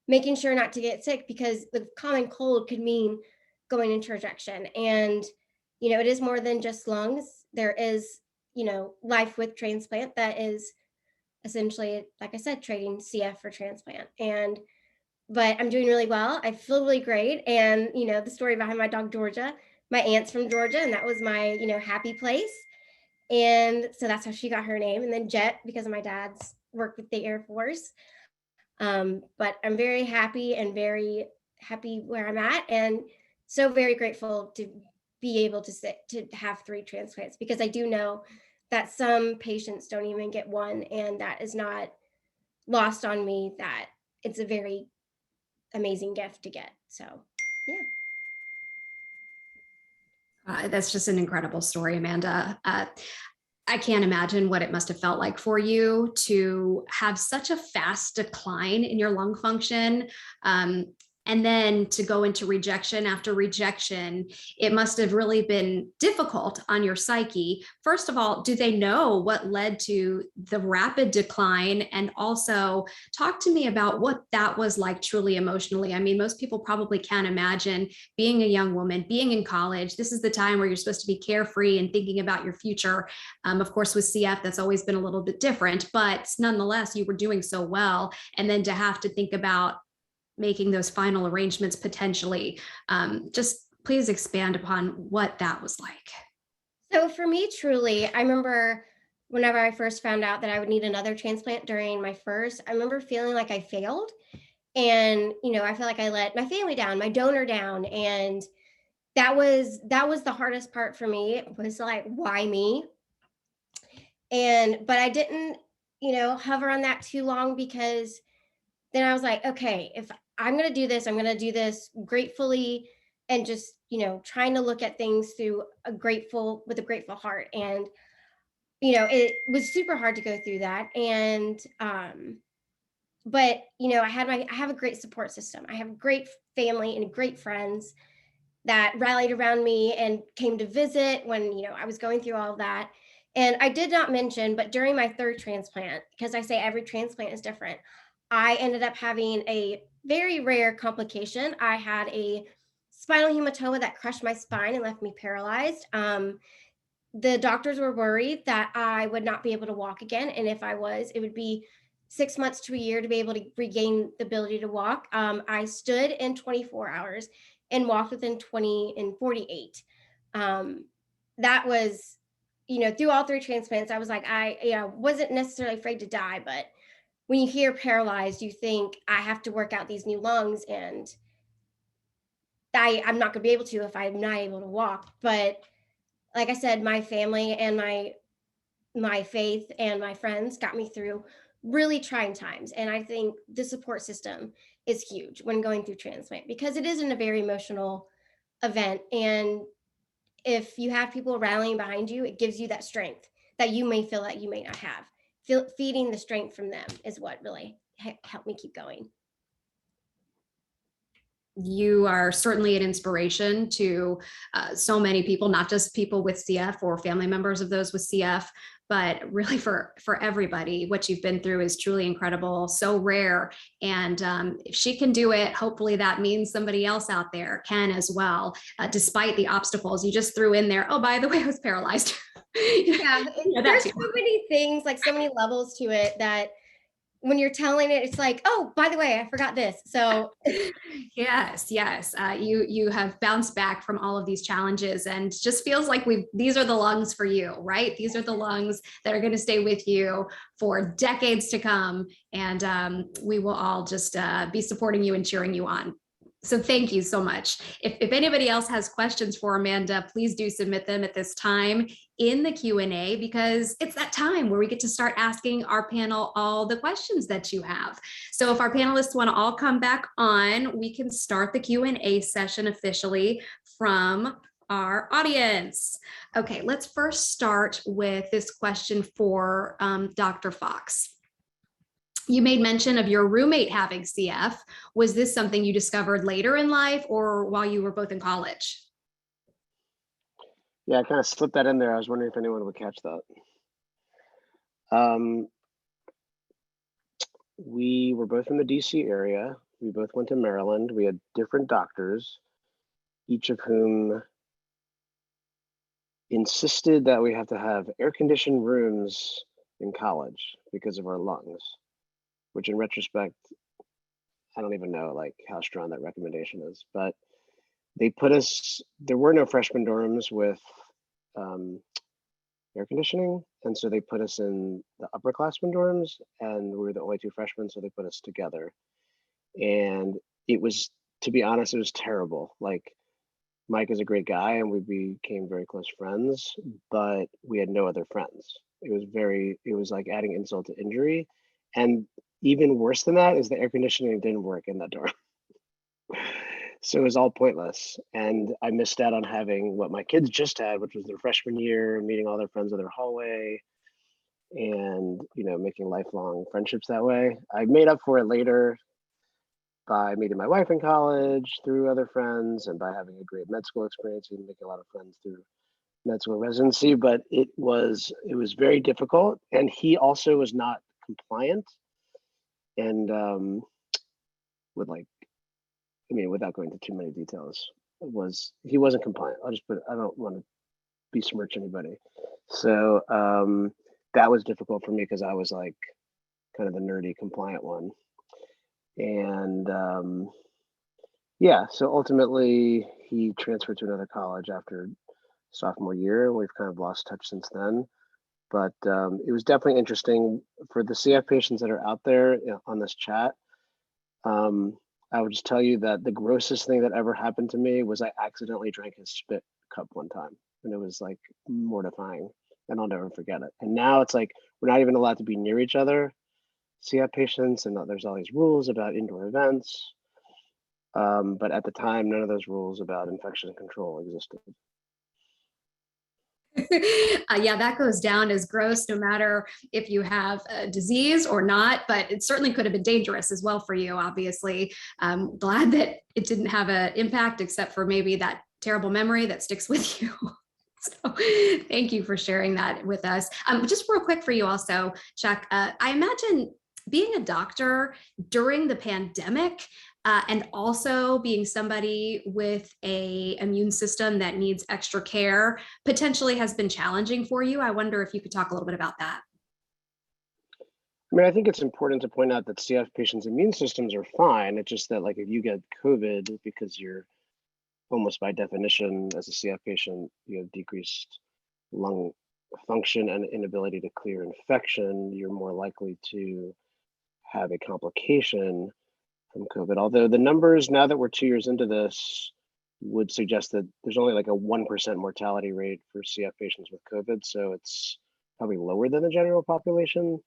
making sure not to get sick, because the common cold could mean going into rejection. And, it is more than just lungs. There is, life with transplant that is essentially, like I said, trading CF for transplant. But I'm doing really well. I feel really great. And, the story behind my dog, Georgia, my aunt's from Georgia, and that was my, happy place. And so that's how she got her name. And then Jet, because of my dad's work with the Air Force. But I'm very happy and very happy where I'm at, and so very grateful to be able to have 3 transplants, because I do know that some patients don't even get one, and that is not lost on me, that it's a very amazing gift to get. So, yeah. That's just an incredible story, Amanda. I can't imagine what it must have felt like for you to have such a fast decline in your lung function. And then to go into rejection after rejection. It must have really been difficult on your psyche. First of all, do they know what led to the rapid decline? And also talk to me about what that was like truly emotionally. I mean, most people probably can't imagine being a young woman, being in college. This is the time where you're supposed to be carefree and thinking about your future. Of course, with CF, that's always been a little bit different, but nonetheless, you were doing so well. And then to have to think about making those final arrangements potentially. Just please expand upon what that was like. So for me, truly, I remember whenever I first found out that I would need another transplant during my first, I remember feeling like I failed. And, I feel like I let my family down, my donor down. And that was the hardest part for me. It was like, why me? But I didn't, hover on that too long, because then I was like, okay, if I'm going to do this, I'm going to do this gratefully, and just, trying to look at things with a grateful heart. And, it was super hard to go through that. And, but, I have a great support system. I have great family and great friends that rallied around me and came to visit when, I was going through all of that. And I did not mention, but during my third transplant, because I say every transplant is different, I ended up having a very rare complication. I had a spinal hematoma that crushed my spine and left me paralyzed. The doctors were worried that I would not be able to walk again. And if I was, it would be 6 months to a year to be able to regain the ability to walk. I stood in 24 hours and walked within 20 and 48. That was, through all 3 transplants, I was like, I wasn't necessarily afraid to die, but when you hear paralyzed, you think I have to work out these new lungs, and I'm not going to be able to if I'm not able to walk. But like I said, my family and my my faith and my friends got me through really trying times. And I think the support system is huge when going through transplant, because it isn't a very emotional event. And if you have people rallying behind you, it gives you that strength that you may feel that you may not have. Feeding the strength from them is what really helped me keep going. You are certainly an inspiration to so many people, not just people with CF or family members of those with CF, but really for everybody. What you've been through is truly incredible, so rare. And if she can do it, hopefully that means somebody else out there can as well, despite the obstacles. You just threw in there, oh, by the way, I was paralyzed. Yeah, there's so many things, like so many levels to it, that when you're telling it, it's like, oh, by the way, I forgot this. So yes, you have bounced back from all of these challenges, and just feels like these are the lungs for you, right? These are the lungs that are going to stay with you for decades to come, and we will all just be supporting you and cheering you on. So thank you so much. If anybody else has questions for Amanda, please do submit them at this time in the Q&A, because it's that time where we get to start asking our panel all the questions that you have. So if our panelists want to all come back on, we can start the Q&A session officially from our audience. Okay, let's first start with this question for Dr. Fox. You made mention of your roommate having CF. Was this something you discovered later in life or while you were both in college? Yeah, I kind of slipped that in there. I was wondering if anyone would catch that. We were both in the DC area. We both went to Maryland. We had different doctors, each of whom insisted that we have to have air-conditioned rooms in college because of our lungs, which in retrospect, I don't even know like how strong that recommendation is, but they put us, there were no freshman dorms with air conditioning. And so they put us in the upperclassmen dorms, and we were the only two freshmen, so they put us together. And it was, to be honest, it was terrible. Like, Mike is a great guy and we became very close friends, but we had no other friends. It was like adding insult to injury. And even worse than that is the air conditioning didn't work in that dorm. So it was all pointless. And I missed out on having what my kids just had, which was their freshman year, meeting all their friends in their hallway and, making lifelong friendships that way. I made up for it later by meeting my wife in college through other friends and by having a great med school experience and making a lot of friends through med school residency, but it was very difficult. And he also was not compliant and without going into too many details, he wasn't compliant. I don't want to besmirch anybody. So that was difficult for me because I was like kind of the nerdy compliant one. And so ultimately he transferred to another college after sophomore year. We've kind of lost touch since then. But it was definitely interesting for the CF patients that are out there on this chat. I would just tell you that the grossest thing that ever happened to me was I accidentally drank his spit cup one time, and it was like mortifying, and I'll never forget it. And now it's like we're not even allowed to be near each other, CF patients, and there's all these rules about indoor events. But at the time, none of those rules about infection control existed. Yeah, that goes down as gross no matter if you have a disease or not, but it certainly could have been dangerous as well for you, obviously. I'm glad that it didn't have an impact except for maybe that terrible memory that sticks with you. So thank you for sharing that with us. Just real quick for you also, Chuck, I imagine being a doctor during the pandemic and also being somebody with an immune system that needs extra care potentially has been challenging for you. I wonder if you could talk a little bit about that. I think it's important to point out that CF patients' immune systems are fine. It's just that like if you get COVID because you're almost by definition as a CF patient, you have decreased lung function and inability to clear infection, you're more likely to have a complication from COVID. Although the numbers, now that we're 2 years into this, would suggest that there's only like a 1% mortality rate for CF patients with COVID. So it's probably lower than the general population.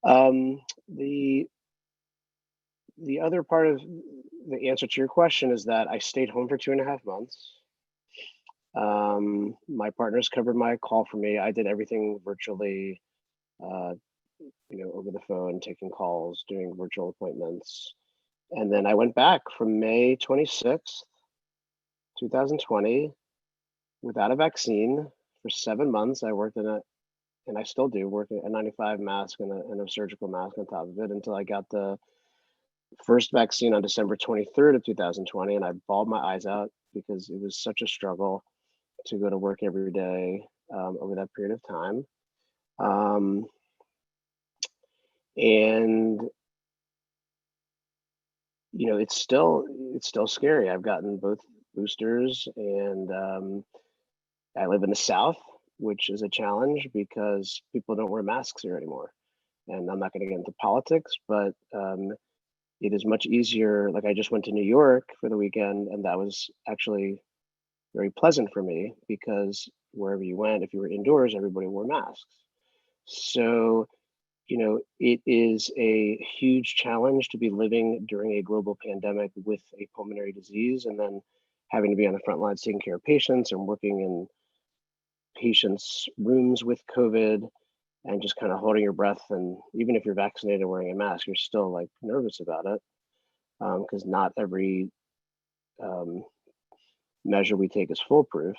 The other part of the answer to your question is that I stayed home for 2.5 months. My partners covered my call for me. I did everything virtually, over the phone, taking calls, doing virtual appointments. And then I went back from May 26th, 2020, without a vaccine for 7 months. I worked and I still do, work in a 95 mask and a surgical mask on top of it until I got the first vaccine on December 23rd of 2020. And I bawled my eyes out because it was such a struggle to go to work every day over that period of time. And it's still scary. I've gotten both boosters, and I live in the South, which is a challenge because people don't wear masks here anymore. And I'm not going to get into politics, but it is much easier. Like, I just went to New York for the weekend, and that was actually very pleasant for me because wherever you went, if you were indoors, everybody wore masks. So, it is a huge challenge to be living during a global pandemic with a pulmonary disease and then having to be on the front lines taking care of patients and working in patients' rooms with COVID and just kind of holding your breath. And even if you're vaccinated and wearing a mask, you're still like nervous about it because not every measure we take is foolproof.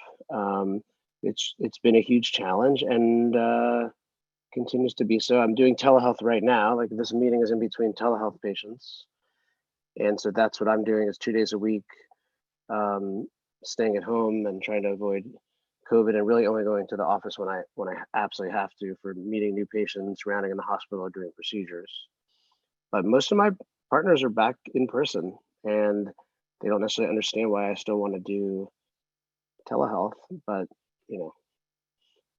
It's been a huge challenge and continues to be so. I'm doing telehealth right now. Like, this meeting is in between telehealth patients. And so that's what I'm doing is 2 days a week, staying at home and trying to avoid COVID and really only going to the office when I absolutely have to for meeting new patients, rounding in the hospital, or doing procedures. But most of my partners are back in person and they don't necessarily understand why I still want to do telehealth, but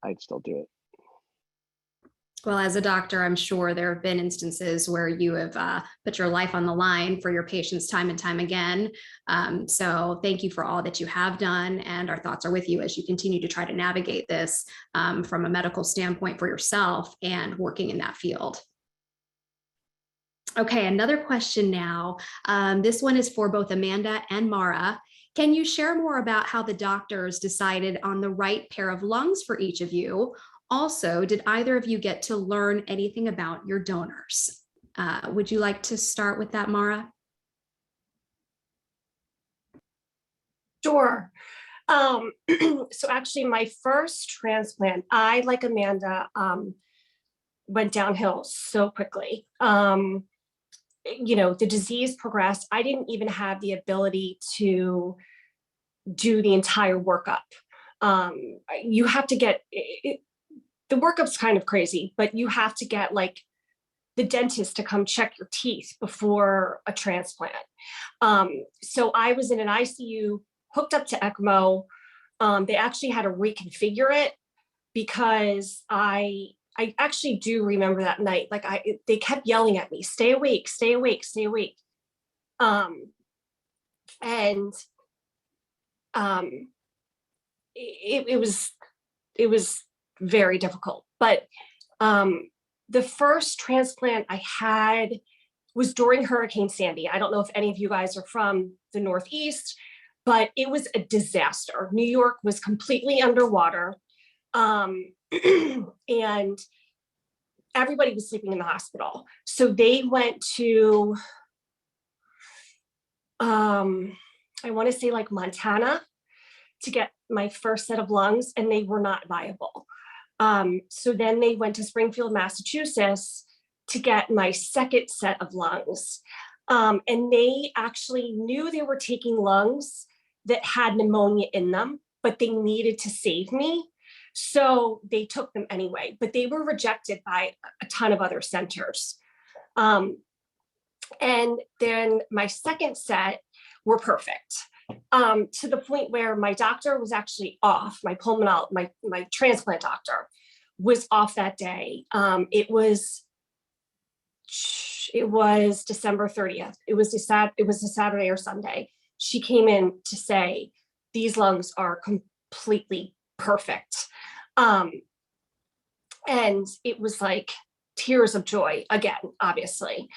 I'd still do it. Well, as a doctor, I'm sure there have been instances where you have put your life on the line for your patients time and time again. So thank you for all that you have done. And our thoughts are with you as you continue to try to navigate this from a medical standpoint for yourself and working in that field. Okay, another question now. This one is for both Amanda and Mara. Can you share more about how the doctors decided on the right pair of lungs for each of you? Also, did either of you get to learn anything about your donors? Would you like to start with that, Mara? Sure. So actually, my first transplant, I, like Amanda, went downhill so quickly. The disease progressed. I didn't even have the ability to do the entire workup. You have to get the workup's kind of crazy, but you have to get like the dentist to come check your teeth before a transplant. So I was in an ICU, hooked up to ECMO. They actually had to reconfigure it because I actually do remember that night. Like they kept yelling at me, "Stay awake, stay awake, stay awake." It was very difficult. But the first transplant I had was during Hurricane Sandy. I don't know if any of you guys are from the Northeast, but it was a disaster. New York was completely underwater. And everybody was sleeping in the hospital. So they went to, I want to say like Montana to get my first set of lungs, and they were not viable. So then they went to Springfield, Massachusetts to get my second set of lungs. And they actually knew they were taking lungs that had pneumonia in them, but they needed to save me. So they took them anyway, but they were rejected by a ton of other centers. And then my second set were perfect. To the point where my doctor was actually off, my transplant doctor was off that day. It was December 30th. It was a Saturday or Sunday. She came in to say, these lungs are completely perfect. And it was like tears of joy again, obviously.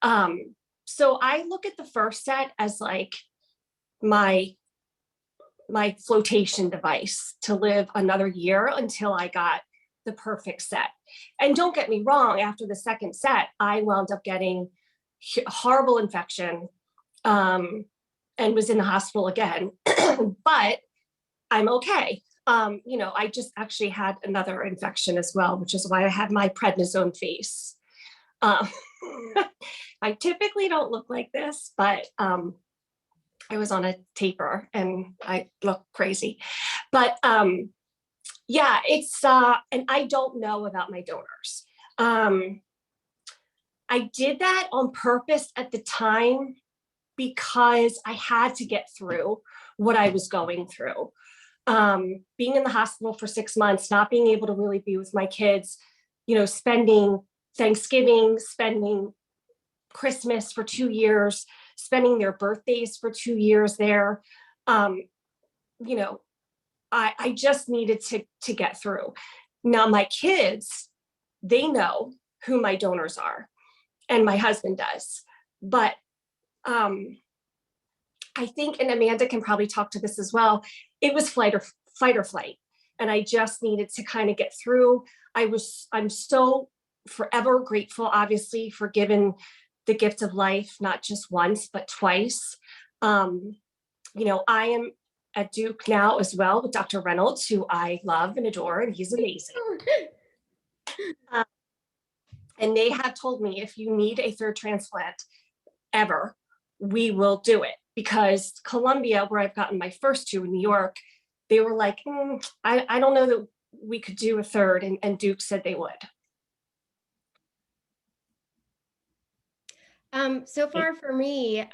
So I look at the first set as like my flotation device to live another year until I got the perfect set. And don't get me wrong, after the second set, I wound up getting horrible infection, and was in the hospital again, but I'm okay. I just actually had another infection as well, which is why I had my prednisone face. I typically don't look like this, but I was on a taper and I look crazy. But yeah, it's, and I don't know about my donors. I did that on purpose at the time because I had to get through what I was going through. Being in the hospital for 6 months, not being able to really be with my kids, spending Thanksgiving, spending Christmas for 2 years, spending their birthdays for 2 years there. I just needed to get through. Now my kids, they know who my donors are, and my husband does. But I think, and Amanda can probably talk to this as well, it was fight or flight. And I just needed to kind of get through. I'm so forever grateful, obviously, for given the gift of life, not just once, but twice. I am at Duke now as well with Dr. Reynolds, who I love and adore, and he's amazing. And they have told me, if you need a third transplant ever, we will do it. Because Columbia, where I've gotten my first two in New York, they were like, I don't know that we could do a third, and Duke said they would. So far for me,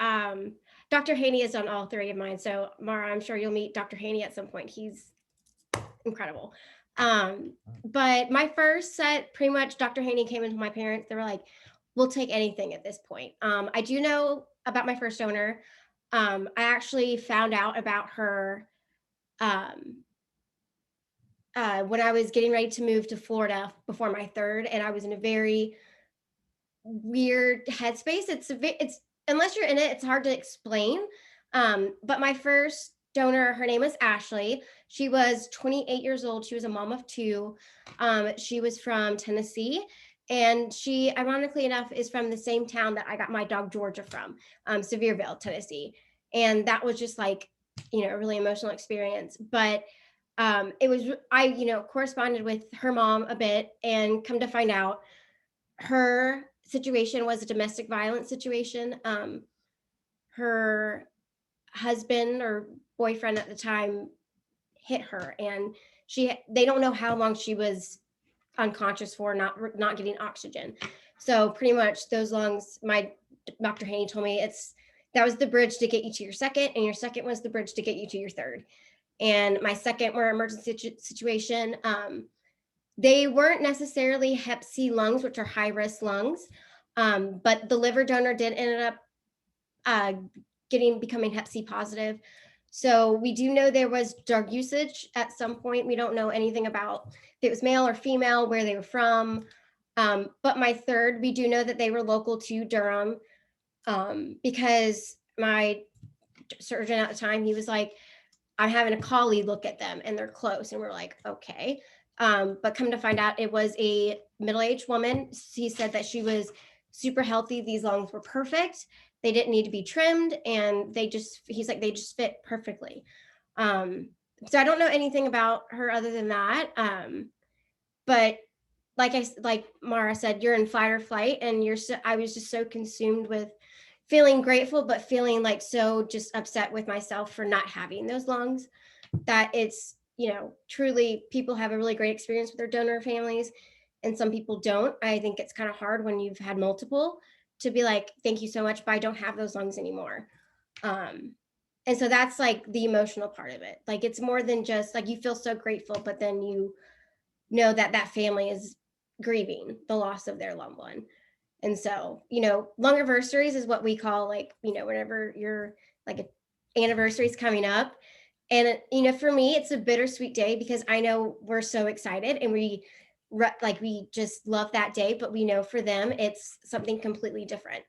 Dr. Haney is on all three of mine. So Mara, I'm sure you'll meet Dr. Haney at some point. He's incredible. But my first set, pretty much Dr. Haney came into my parents. They were like, we'll take anything at this point. I do know about my first donor. I actually found out about her when I was getting ready to move to Florida before my third, and I was in a very weird headspace. It's unless you're in it, it's hard to explain. But my first donor, her name was Ashley. She was 28 years old. She was a mom of two. She was from Tennessee. And she, ironically enough, is from the same town that I got my dog Georgia from, Sevierville, Tennessee. And that was just like, a really emotional experience. But it was, I corresponded with her mom a bit, and come to find out, her situation was a domestic violence situation. Her husband or boyfriend at the time hit her, and they don't know how long she was unconscious for, not getting oxygen. So pretty much those lungs, my Dr. Haney told me that was the bridge to get you to your second, and your second was the bridge to get you to your third. And my second were emergency situation. They weren't necessarily Hep C lungs, which are high risk lungs, but the liver donor did end up becoming Hep C positive. So we do know there was drug usage at some point. We don't know anything about if it was male or female, where they were from. But my third, we do know that they were local to Durham, because my surgeon at the time, he was like, I'm having a colleague look at them and they're close. And we're like, okay. But come to find out, it was a middle-aged woman. He said that she was super healthy. These lungs were perfect. They didn't need to be trimmed, and he's like, they just fit perfectly. So I don't know anything about her other than that. But like Mara said, you're in fight or flight, and I was just so consumed with feeling grateful, but feeling like so just upset with myself for not having those lungs, that it's, truly, people have a really great experience with their donor families, and some people don't. I think it's kind of hard when you've had multiple to be like, thank you so much, but I don't have those lungs anymore. And so that's like the emotional part of it. Like, it's more than just like, you feel so grateful, but then you know that family is grieving the loss of their loved one. And so, lung anniversaries is what we call, like, whenever you're like an anniversary is coming up. And, for me, it's a bittersweet day, because I know we're so excited, and we like we just love that day, but we know for them it's something completely different.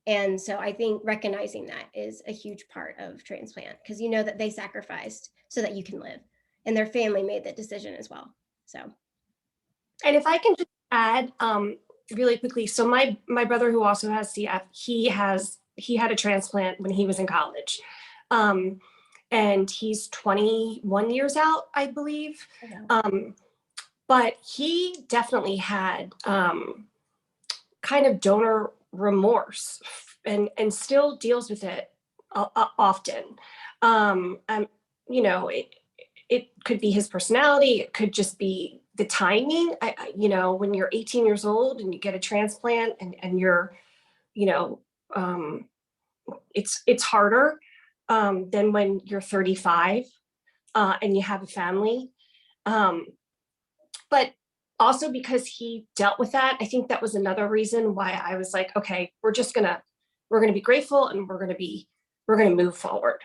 And so I think recognizing that is a huge part of transplant, because you know that they sacrificed so that you can live, and their family made that decision as well. So, and if I can just add really quickly, so my brother, who also has CF, he had a transplant when he was in college, and he's 21 years out, I believe. But he definitely had kind of donor remorse, and still deals with it often. You know, it could be his personality. It could just be the timing. You know, when you're 18 years old and you get a transplant, and you're, you know, it's harder than when you're 35 and you have a family. But also because he dealt with that, I think that was another reason why I was like, okay, we're gonna be grateful, and we're gonna move forward.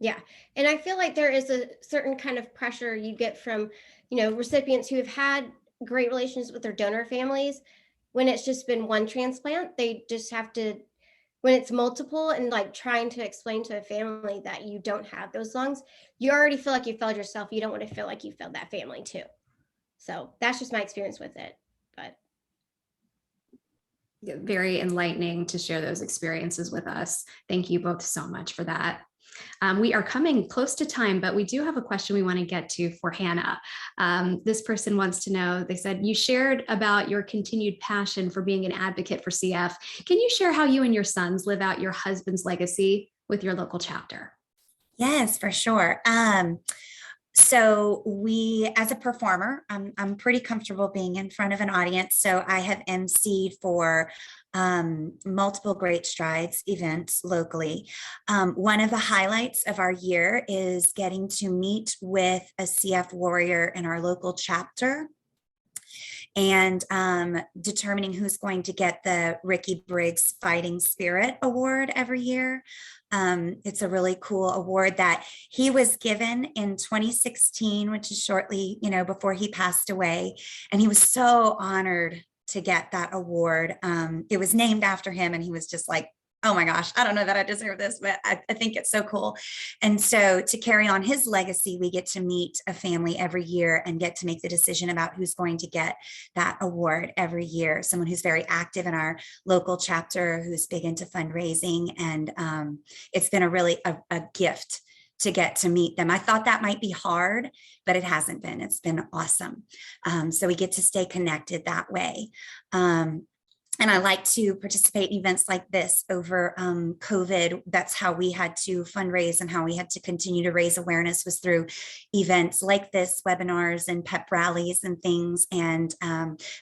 yeah. And I feel like there is a certain kind of pressure you get from, you know, recipients who have had great relations with their donor families. When it's just been one transplant, they just have to, when it's multiple, and like trying to explain to a family that you don't have those lungs, you already feel like you failed yourself. You don't want to feel like you failed that family too. So that's just my experience with it. But very enlightening to share those experiences with us. Thank you both so much for that. We are coming close to time, but we do have a question we want to get to for Hannah. This person wants to know, they said, you shared about your continued passion for being an advocate for CF. Can you share how you and your sons live out your husband's legacy with your local chapter? Yes, for sure. So as a performer, I'm pretty comfortable being in front of an audience. So I have emceed for multiple Great Strides events locally. One of the highlights of our year is getting to meet with a CF warrior in our local chapter, and determining who's going to get the Ricky Briggs Fighting Spirit Award every year. It's a really cool award that he was given in 2016, which is shortly, before he passed away. And he was so honored to get that award. It was named after him, and he was just like, oh my gosh, I don't know that I deserve this, but I think it's so cool. And so to carry on his legacy, we get to meet a family every year and get to make the decision about who's going to get that award every year. Someone who's very active in our local chapter, who's big into fundraising. And it's been a gift to get to meet them. I thought that might be hard, but it hasn't been. It's been awesome. So we get to stay connected that way. And I like to participate in events like this over COVID. That's how we had to fundraise and how we had to continue to raise awareness, was through events like this, webinars and pep rallies and things. And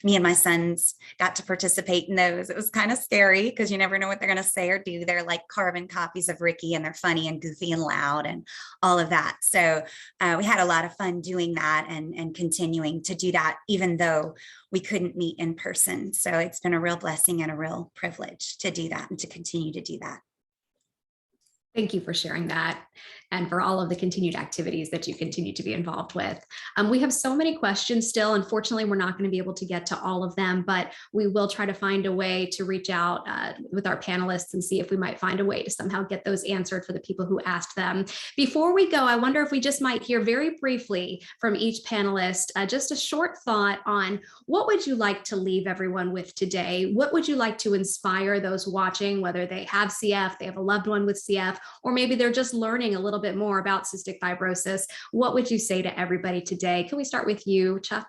me and my sons got to participate in those. It was kind of scary because you never know what they're going to say or do. They're like carbon copies of Ricky, and they're funny and goofy and loud and all of that. So we had a lot of fun doing that and continuing to do that, even though we couldn't meet in person. So it's been a real blessing and a real privilege to do that and to continue to do that. Thank you for sharing that, and for all of the continued activities that you continue to be involved with. We have so many questions still. Unfortunately, we're not going to be able to get to all of them, but we will try to find a way to reach out with our panelists and see if we might find a way to somehow get those answered for the people who asked them. Before we go, I wonder if we just might hear very briefly from each panelist, just a short thought on what would you like to leave everyone with today? What would you like to inspire those watching, whether they have CF, they have a loved one with CF, or maybe they're just learning a little bit more about cystic fibrosis? What would you say to everybody today? Can we start with you, Chuck?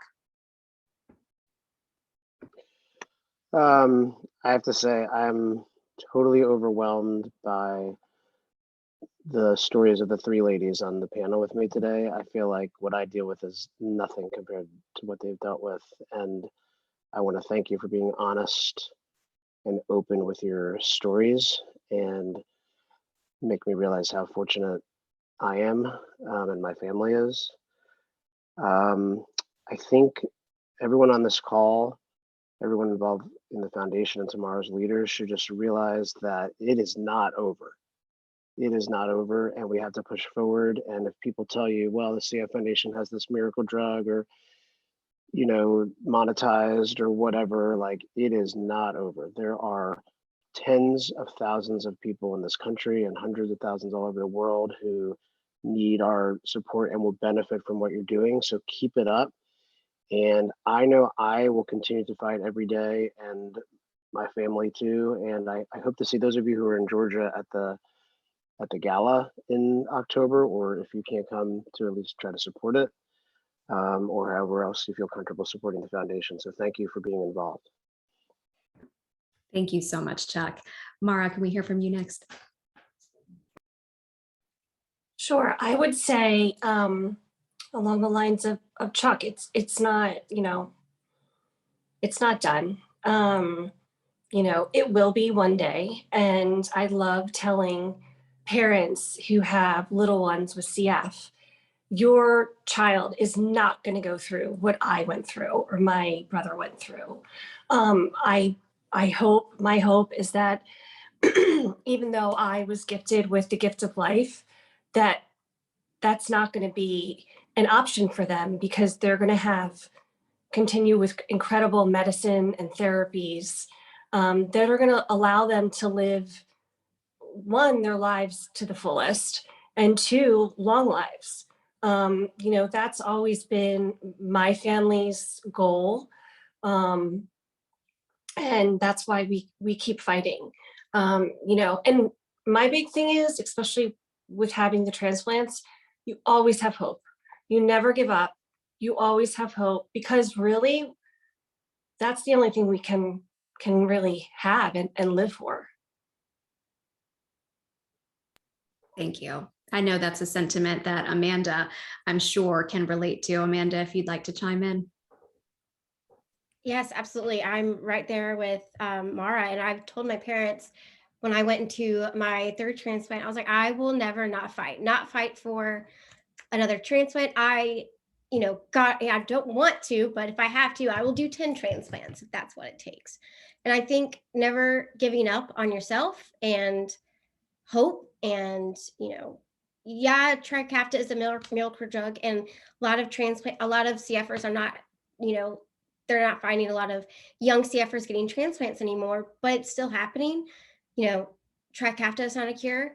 I have to say, I'm totally overwhelmed by the stories of the three ladies on the panel with me today. I feel like what I deal with is nothing compared to what they've dealt with. And I want to thank you for being honest and open with your stories, and make me realize how fortunate I am, and my family is. I think everyone on this call, everyone involved in the foundation and tomorrow's leaders, should just realize that it is not over. It is not over, and we have to push forward. And if people tell you, well, the CF Foundation has this miracle drug, or monetized or whatever. Like, it is not over. There are tens of thousands of people in this country and hundreds of thousands all over the world who need our support and will benefit from what you're doing. So keep it up. And I know I will continue to fight every day, and my family too. And I hope to see those of you who are in Georgia at the gala in October, or if you can't come, to at least try to support it, or however else you feel comfortable supporting the foundation. So thank you for being involved. Thank you so much, Chuck. Mara, can we hear from you next? Sure. I would say along the lines of Chuck, it's not, it's not done. It will be one day. And I love telling parents who have little ones with CF, your child is not going to go through what I went through or my brother went through. My hope is that even though I was gifted with the gift of life, that's not going to be an option for them, because they're going to continue with incredible medicine and therapies that are going to allow them to live, one, their lives to the fullest, and two, long lives. That's always been my family's goal. And that's why we keep fighting. And my big thing is, especially with having the transplants, you always have hope. You never give up. You always have hope, because really, that's the only thing we can really have and live for. Thank you. I know that's a sentiment that Amanda, I'm sure, can relate to. Amanda, if you'd like to chime in. Yes, absolutely. I'm right there with Mara, and I've told my parents when I went into my third transplant, I was like, I will never not fight for another transplant. I don't want to, but if I have to, I will do 10 transplants if that's what it takes. And I think never giving up on yourself and hope, and Trikafta is a miracle drug, and a lot of CFers are not, they're not finding a lot of young CFers getting transplants anymore, but it's still happening. Trikafta is not a cure.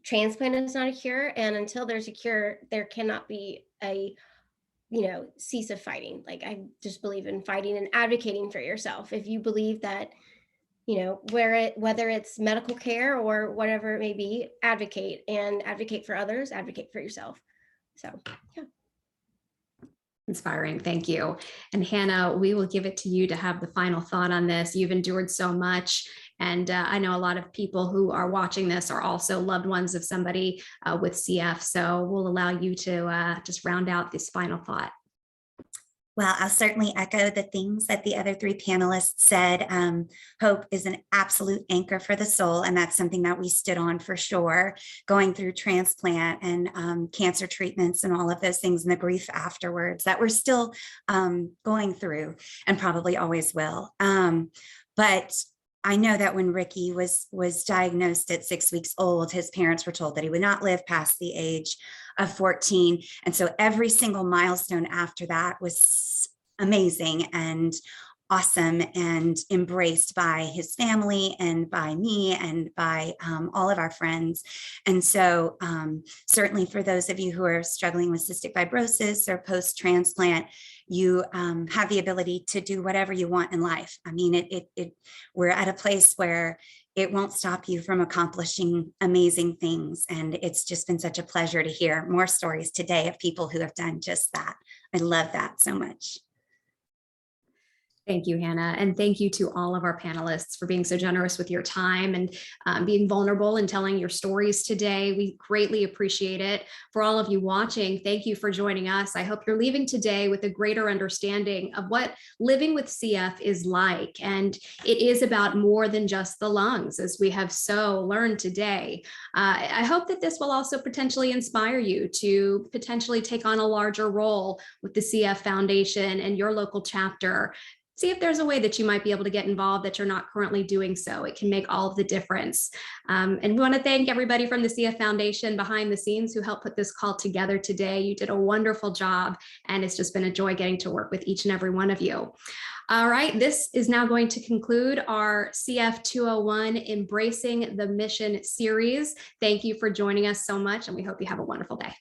Transplant is not a cure. And until there's a cure, there cannot be a, cease of fighting. Like, I just believe in fighting and advocating for yourself. If you believe that, whether it's medical care or whatever it may be, advocate for others, advocate for yourself. So, yeah. Inspiring. Thank you. And Hannah, we will give it to you to have the final thought on this. You've endured so much. And I know a lot of people who are watching this are also loved ones of somebody with CF. So we'll allow you to just round out this final thought. Well, I'll certainly echo the things that the other three panelists said. Hope is an absolute anchor for the soul, and that's something that we stood on for sure, going through transplant and cancer treatments and all of those things, and the grief afterwards that we're still going through and probably always will. But I know that when Ricky was diagnosed at 6 weeks old, his parents were told that he would not live past the age of 14. And so every single milestone after that was amazing and awesome and embraced by his family and by me and by all of our friends. And so certainly for those of you who are struggling with cystic fibrosis or post-transplant, you have the ability to do whatever you want in life. I mean, we're at a place where it won't stop you from accomplishing amazing things. And it's just been such a pleasure to hear more stories today of people who have done just that. I love that so much. Thank you, Hannah. And thank you to all of our panelists for being so generous with your time and being vulnerable and telling your stories today. We greatly appreciate it. For all of you watching, thank you for joining us. I hope you're leaving today with a greater understanding of what living with CF is like. And it is about more than just the lungs, as we have so learned today. I hope that this will also potentially inspire you to potentially take on a larger role with the CF Foundation and your local chapter, see if there's a way that you might be able to get involved that you're not currently doing so. It can make all of the difference. And we want to thank everybody from the CF Foundation behind the scenes who helped put this call together today. You did a wonderful job, and it's just been a joy getting to work with each and every one of you. All right, this is now going to conclude our CF 201 Embracing the Mission series. Thank you for joining us so much, and we hope you have a wonderful day.